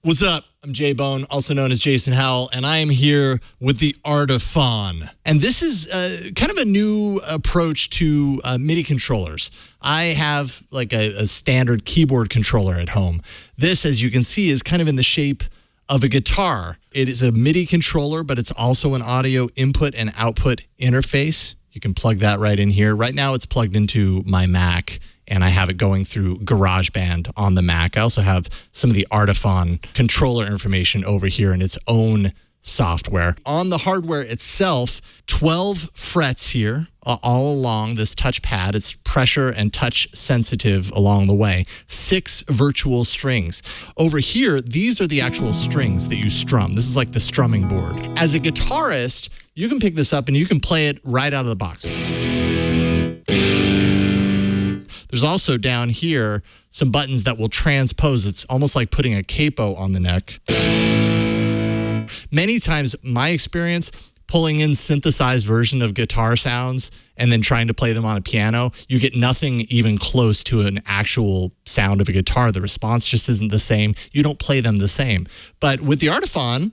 What's up? I'm J-Bone, also known as Jason Howell, and I am here with the Artiphon. And this is kind of a new approach to MIDI controllers. I have like a standard keyboard controller at home. This, as you can see, is kind of in the shape of a guitar. It is a MIDI controller, but it's also an audio input and output interface. You can plug that right in here. Right now, it's plugged into my Mac, and I have it going through GarageBand on the Mac. I also have some of the Artiphon controller information over here in its own software. On the hardware itself, 12 frets here all along this touchpad. It's pressure and touch sensitive along the way. 6 virtual strings. Over here, these are the actual strings that you strum. This is like the strumming board. As a guitarist, you can pick this up and you can play it right out of the box. There's also down here some buttons that will transpose. It's almost like putting a capo on the neck. Many times, my experience, pulling in synthesized version of guitar sounds and then trying to play them on a piano, you get nothing even close to an actual sound of a guitar. The response just isn't the same. You don't play them the same. But with the Artiphon,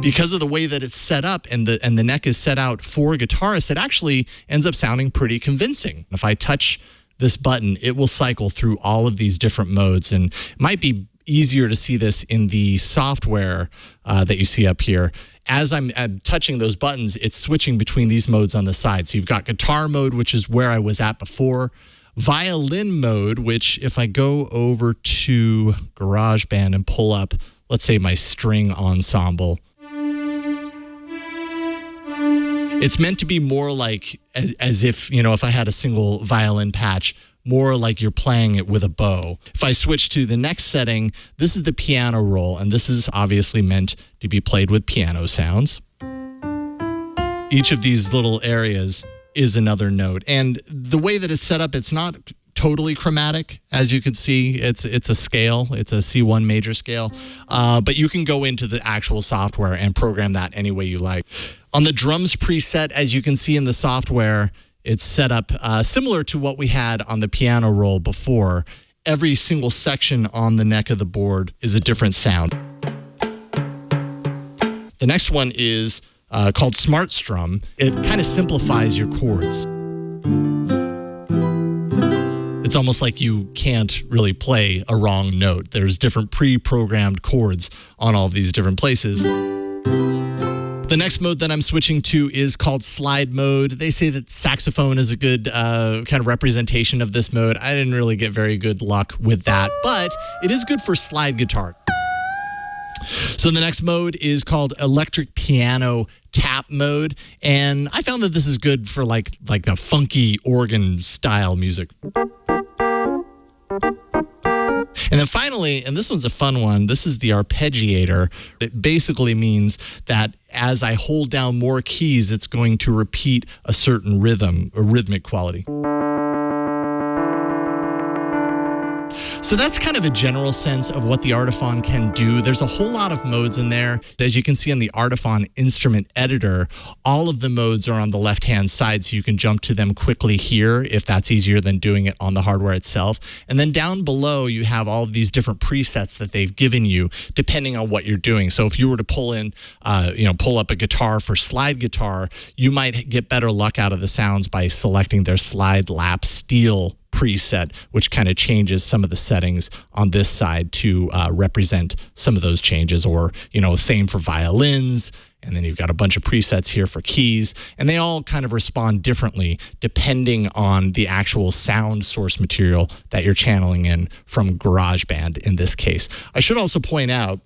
because of the way that it's set up and the neck is set out for guitarists, it actually ends up sounding pretty convincing. If I touch this button, it will cycle through all of these different modes, and it might be easier to see this in the software that you see up here. As I'm touching those buttons, it's switching between these modes on the side. So you've got guitar mode, which is where I was at before. Violin mode, which if I go over to GarageBand and pull up, let's say my string ensemble, it's meant to be more like as if, you know, if I had a single violin patch, more like you're playing it with a bow. If I switch to the next setting, this is the piano roll, and this is obviously meant to be played with piano sounds. Each of these little areas is another note. And the way that it's set up, it's not totally chromatic. As you can see, it's a scale. It's a C1 major scale. But you can go into the actual software and program that any way you like. On the drums preset, as you can see in the software, it's set up similar to what we had on the piano roll before. Every single section on the neck of the board is a different sound. The next one is called Smart Strum. It kind of simplifies your chords. It's almost like you can't really play a wrong note. There's different pre-programmed chords on all of these different places. The next mode that I'm switching to is called slide mode. They say that saxophone is a good kind of representation of this mode. I didn't really get very good luck with that, but it is good for slide guitar. So the next mode is called electric piano tap mode, and I found that this is good for like a funky organ style music. And then finally, and this one's a fun one, this is the Arpeggiator. It basically means that as I hold down more keys, it's going to repeat a certain rhythm, a rhythmic quality. So that's kind of a general sense of what the Artiphon can do. There's a whole lot of modes in there. As you can see on the Artiphon instrument editor, all of the modes are on the left-hand side, so you can jump to them quickly here if that's easier than doing it on the hardware itself. And then down below, you have all of these different presets that they've given you depending on what you're doing. So if you were to pull up a guitar for slide guitar, you might get better luck out of the sounds by selecting their slide lap steel preset, which kind of changes some of the settings on this side to represent some of those changes, or, you know, same for violins. And then you've got a bunch of presets here for keys, and they all kind of respond differently depending on the actual sound source material that you're channeling in from GarageBand in this case. I should also point out,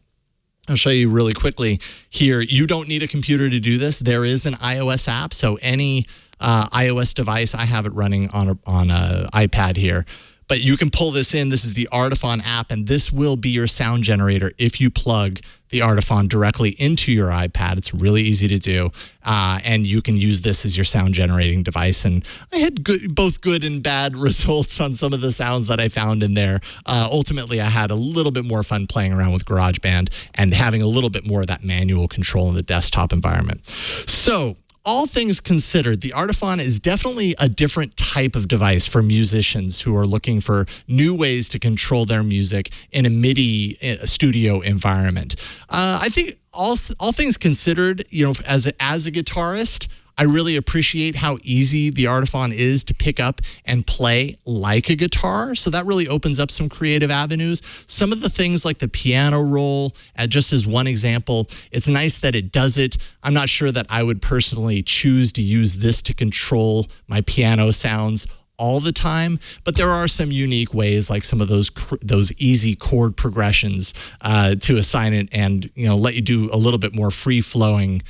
I'll show you really quickly here, you don't need a computer to do this. There is an iOS app, so any iOS device, I have it running on an iPad here, but you can pull this in. This is the Artiphon app, and this will be your sound generator if you plug the Artiphon directly into your iPad. It's really easy to do, and you can use this as your sound generating device. And I had both good and bad results on some of the sounds that I found in there. Ultimately, I had a little bit more fun playing around with GarageBand and having a little bit more of that manual control in the desktop environment. So all things considered, the Artiphon is definitely a different type of device for musicians who are looking for new ways to control their music in a MIDI studio environment. I think all things considered, as a guitarist, I really appreciate how easy the Artiphon is to pick up and play like a guitar. So that really opens up some creative avenues. Some of the things like the piano roll, just as one example, it's nice that it does it. I'm not sure that I would personally choose to use this to control my piano sounds all the time, but there are some unique ways, like some of those easy chord progressions to assign it and let you do a little bit more free-flowing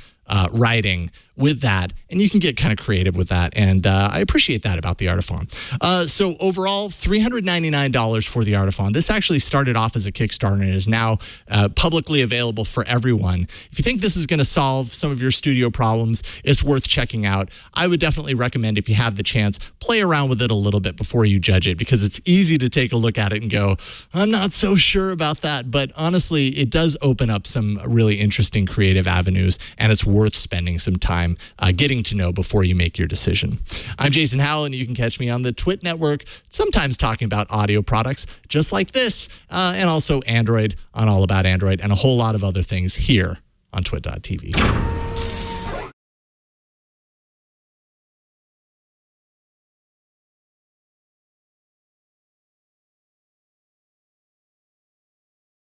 writing with that, and you can get kind of creative with that, and I appreciate that about the Artiphon. So overall, $399 for the Artiphon. This actually started off as a Kickstarter and is now publicly available for everyone. If you think this is going to solve some of your studio problems, it's worth checking out. I would definitely recommend, if you have the chance, play around with it a little bit before you judge it, because it's easy to take a look at it and go, I'm not so sure about that, but honestly, it does open up some really interesting creative avenues, and it's worth spending some time getting to know before you make your decision. I'm Jason Howell, and you can catch me on the TWiT network, sometimes talking about audio products just like this, and also Android, on All About Android, and a whole lot of other things here on TWiT.tv.